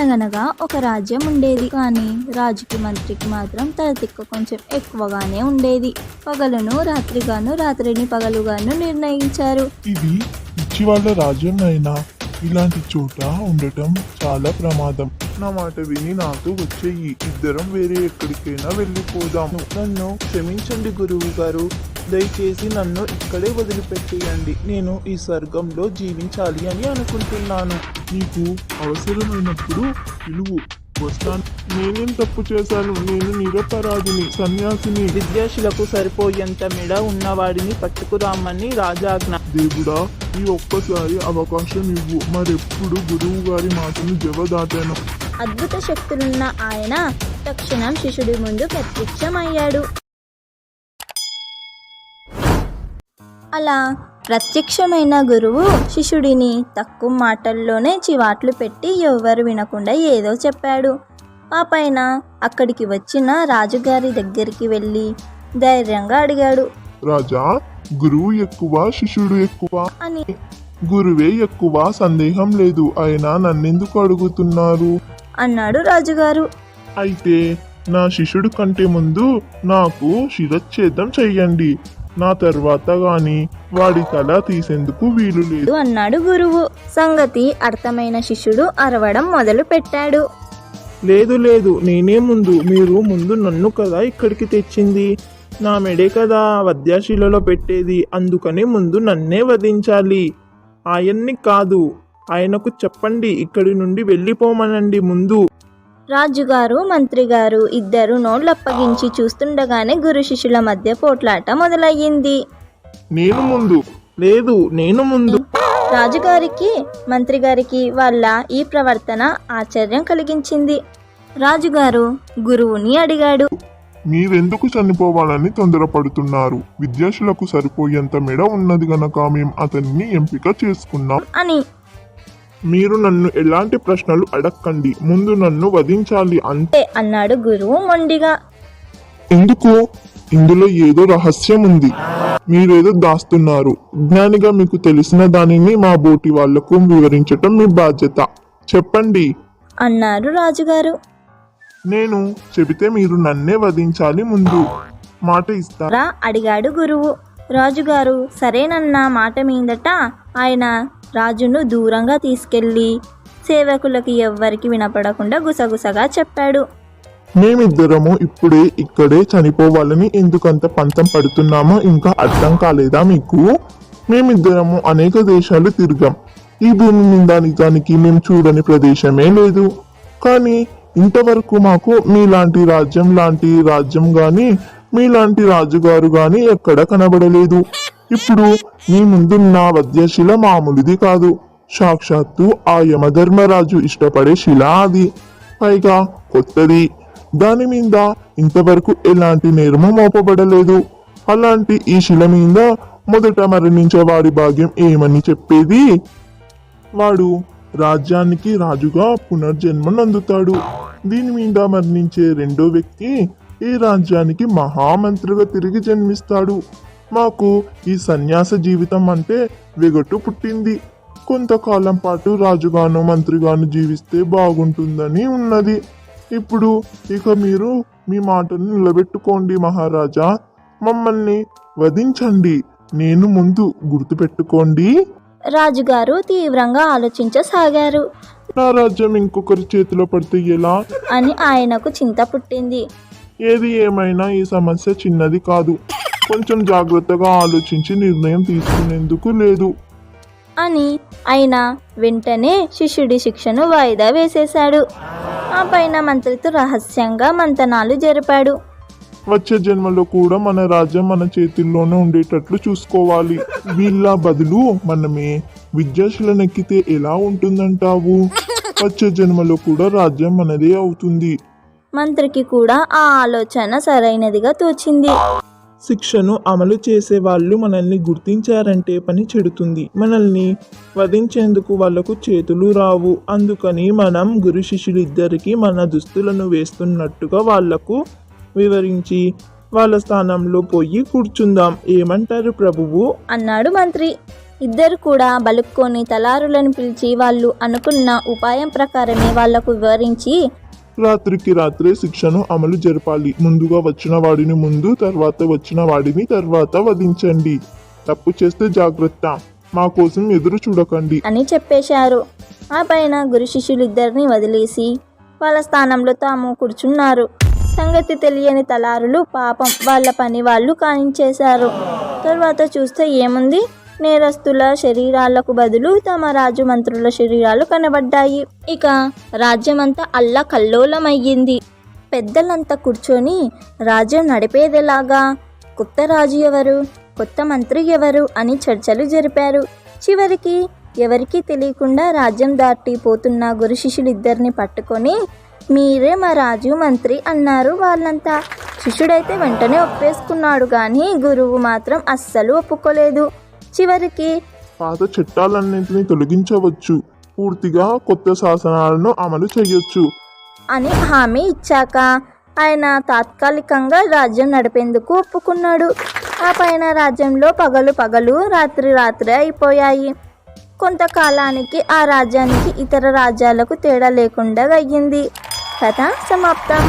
అనగనగా ఒక రాజ్యం ఉండేది. కానీ రాజుకి మంత్రికి మాత్రం తలతిక్క కొంచెం ఎక్కువగానే ఉండేది. పగలును రాత్రిగాను, రాత్రిని పగలుగాను నిర్ణయించారు. ఇది పిచ్చి వాళ్ళ రాజ్యం అయినా ఇలాంటి చోట ఉండటం చాలా ప్రమాదం. నా మాట విని నాతో వచ్చేయి, ఇద్దరం వేరే ఎక్కడికైనా వెళ్ళిపోదాం. నన్ను క్షమించండి గురువు గారు, దయచేసి నన్ను ఇక్కడే వదిలిపెట్టేయండి. నేను ఈ స్వర్గంలో జీవించాలి అని అనుకుంటున్నాను. నీకు అవసరమైనప్పుడు పిలువు, వస్తాను. నేనేం తప్పు చేశాను? నేను నిరపరాధిని, సన్యాసిని. విద్యాశులకు సరిపోయేంత మెడ ఉన్నవాడిని పట్టుకురామని రాజాజ్ఞ. దేవుడా, ఈ ఒక్కసారి అవకాశం ఇవ్వు. మరెప్పుడు గురువు గారి మాటను జవదాటాను. అద్భుత శక్తులున్న ఆయన తక్షణం శిష్యుడి ముందు ప్రత్యక్షమయ్యాడు. అలా ప్రత్యక్షమైన గురువు శిష్యుడిని తక్కువ మాటల్లోనే చివాట్లు పెట్టి ఎవ్వరు వినకుండా ఏదో చెప్పాడు. ఆ పైన అక్కడికి వచ్చిన రాజుగారి దగ్గరికి వెళ్ళి ధైర్యంగా అడిగాడు, రాజా, గురువు ఎక్కువ శిష్యుడు ఎక్కువ అని. గురువే ఎక్కువ, సందేహం లేదు. అయినా నన్నెందుకు అడుగుతున్నారు? అన్నాడు రాజుగారు. అయితే నా శిష్యుడు కంటే ముందు నాకు శిరచ్ఛేదం చెయ్యండి. నా తర్వాత గాని వాడి తల తీసేందుకు వీలు లేదు అన్నాడు గురువు. సంగతి అర్థమైన శిష్యుడు అరవడం మొదలు పెట్టాడు. లేదు లేదు, నేనే ముందు. మీరు ముందు నన్ను కదా ఇక్కడికి తెచ్చింది. నా మెడే కదా వద్యాశిలలో పెట్టేది. అందుకని ముందు నన్నే వధించాలి, ఆయన్ని కాదు. ఆయనకు చెప్పండి, ఇక్కడి నుండి వెళ్ళిపోమనండి ముందు. రాజుగారు మంత్రిగారు ఇద్దరు నోళ్ళప్పగించి చూస్తుండగానే గురు శిష్యుల మధ్య పోట్లాట మొదలయ్యింది. నేను ముందు. లేదు, నేను ముందు. రాజుగారికి మంత్రిగారికి వాళ్ళ ఈ ప్రవర్తన ఆశ్చర్యం కలిగించింది. రాజుగారు గురువుని అడిగాడు, మీరెందుకు చనిపోవాలని తొందరపడుతున్నారు? విద్యార్థులకు సరిపోయేంత మెడ ఉన్నది గనక మేం అతన్ని ఎంపిక చేసుకున్నాం అని. మీరు నన్ను ఎలాంటి ప్రశ్నలు అడక్కండి, ముందు నన్ను వధించాలి అంతే అన్నాడు గురువు మొండిగా. ఎందుకు? ఇందులో ఏదో రహస్యం ఉంది. మీరేదో దాస్తున్నారు. జ్ఞానిగా మీకు తెలిసిన దానిని మా బోటి వాళ్లకు వివరించటం మీ బాధ్యత. చెప్పండి అన్నారు రాజుగారు. నేను చెబితే మీరు నన్నే వధించాలి. ముందు మాట ఇస్తారా? అడిగాడు గురువు. రాజుగారు సరేనన్న మాట మీదట ఆయన రాజును దూరంగా తీసుకెళ్లి సేవకులకి ఎవ్వరికి వినపడకుండా గుసగుసగా చెప్పాడు. మేమిద్దరము ఇప్పుడే ఇక్కడే చనిపోవాలని ఎందుకంత పంతం పడుతున్నామో ఇంకా అర్థం కాలేదా మీకు? మేమిద్దరము అనేక దేశాలు తిరిగాం. ఈ భూమి మీద నిజానికి మేము చూడని ప్రదేశమే లేదు. కానీ ఇంతవరకు మాకు మీలాంటి రాజ్యం గాని మీలాంటి రాజుగారు గాని ఎక్కడ కనబడలేదు. ఇప్పుడు మీ ముందున్న వద్యశిల మామూలుది కాదు. సాక్షాత్తు ఆ యమధర్మరాజు ఇష్టపడే శిల అది. పైగా కొత్తది. దాని మీద ఇంతవరకు ఎలాంటి నేరము మోపబడలేదు. అలాంటి ఈ శిల మీద మొదట మరణించే వాడి భాగ్యం ఏమని చెప్పేది? వాడు రాజ్యానికి రాజుగా పునర్జన్మనందుతాడు. దీని మీద మరణించే రెండో వ్యక్తి ఈ రాజ్యానికి మహామంత్రిగా తిరిగి జన్మిస్తాడు. మాకు ఈ సన్యాస జీవితం అంటే వెగటు పుట్టింది. కొంతకాలం పాటు రాజుగాను మంత్రిగాను జీవిస్తే బాగుంటుందని ఉన్నది. ఇప్పుడు ఇక మీరు మీ మాటను నిలబెట్టుకోండి మహారాజా. మమ్మల్ని వధించండి. నేను ముందు, గుర్తుపెట్టుకోండి. రాజుగారు తీవ్రంగా ఆలోచించసాగారు. నా రాజ్యం ఇంకొకరి చేతిలో పడితే ఎలా అని ఆయనకు చింత పుట్టింది. ఏది ఏమైనా ఈ సమస్య చిన్నది కాదు. కొంచెం జాగ్రత్తగా ఆలోచించి నిర్ణయం తీసుకునేందుకు లేదు అని ఆయన వెంటనే శిష్యుడి శిక్షను వాయిదా వేసేశాడు. ఆ పైన మంత్రితో రహస్యంగా మంతనాలు జరిపాడు. వచ్చే జన్మలో కూడా మన రాజ్యం మన చేతుల్లోనే ఉండేటట్లు చూసుకోవాలి. వీళ్ళ బదులు మనమే విద్యాశిలనెక్కితే ఎలా ఉంటుందంటావు? వచ్చే జన్మలో కూడా రాజ్యం మనదే అవుతుంది. మంత్రికి కూడా ఆ ఆలోచన సరైనదిగా తోచింది. శిక్షను అమలు చేసే వాళ్ళు మనల్ని గుర్తించారంటే పని చెడుతుంది. మనల్ని వధించేందుకు వాళ్లకు చేతులు రావు. అందుకని మనం గురు శిష్యులిద్దరికీ మన దుస్తులను వేస్తున్నట్టుగా వాళ్లకు వివరించి వాళ్ళ స్థానంలో పోయి కూర్చుందాం. ఏమంటారు ప్రభువు? అన్నాడు మంత్రి. ఇద్దరు కూడా బలుక్కొని తలారులను పిలిచి వాళ్ళు అనుకున్న ఉపాయం ప్రకారమే వాళ్లకు వివరించి రాత్రికి రాత్రే శిక్షను అమలు జరపాలి. ముందుగా వచ్చిన వాడిని ముందు, తర్వాత వచ్చిన వాడిని తర్వాత వధించండి. తప్పు చేస్తే జాగ్రత్త, మా కోసం ఎదురు చూడకండి అని చెప్పేశారు. ఆ పైన గురు శిష్యులిద్దరిని వదిలేసి వాళ్ళ స్థానంలో తాము కూర్చున్నారు. సంగతి తెలియని తలారులు పాపం వాళ్ళ పని వాళ్ళు కానించేశారు. తర్వాత చూస్తే ఏముంది, నేరస్తుల శరీరాలకు బదులు తమ రాజు మంత్రుల శరీరాలు కనబడ్డాయి. ఇక రాజ్యమంతా అల్లకల్లోలమయ్యింది. పెద్దలంతా కూర్చొని రాజ్యం నడిపేదెలాగా, కొత్త రాజు ఎవరు, కొత్త మంత్రి ఎవరు అని చర్చలు జరిపారు. చివరికి ఎవరికీ తెలియకుండా రాజ్యం దాటిపోతున్న గురు శిష్యులిద్దరిని పట్టుకొని మీరే మా రాజు మంత్రి అన్నారు వాళ్ళంతా. శిష్యుడైతే వెంటనే ఒప్పేసుకున్నాడు, కానీ గురువు మాత్రం అస్సలు ఒప్పుకోలేదు. చివరికి పాత చట్టాలన్నింటినీ తొలగించవచ్చు, పూర్తిగా కొత్త శాసనాలను అమలు చేయొచ్చు అని హామీ ఇచ్చాక ఆయన తాత్కాలికంగా రాజ్యం నడిపేందుకు ఒప్పుకున్నాడు. ఆ పైన రాజ్యంలో పగలు పగలు, రాత్రి రాత్రి అయిపోయాయి. కొంతకాలానికి ఆ రాజ్యానికి ఇతర రాజ్యాలకు తేడా లేకుండా అయ్యింది. కథ సమాప్తం.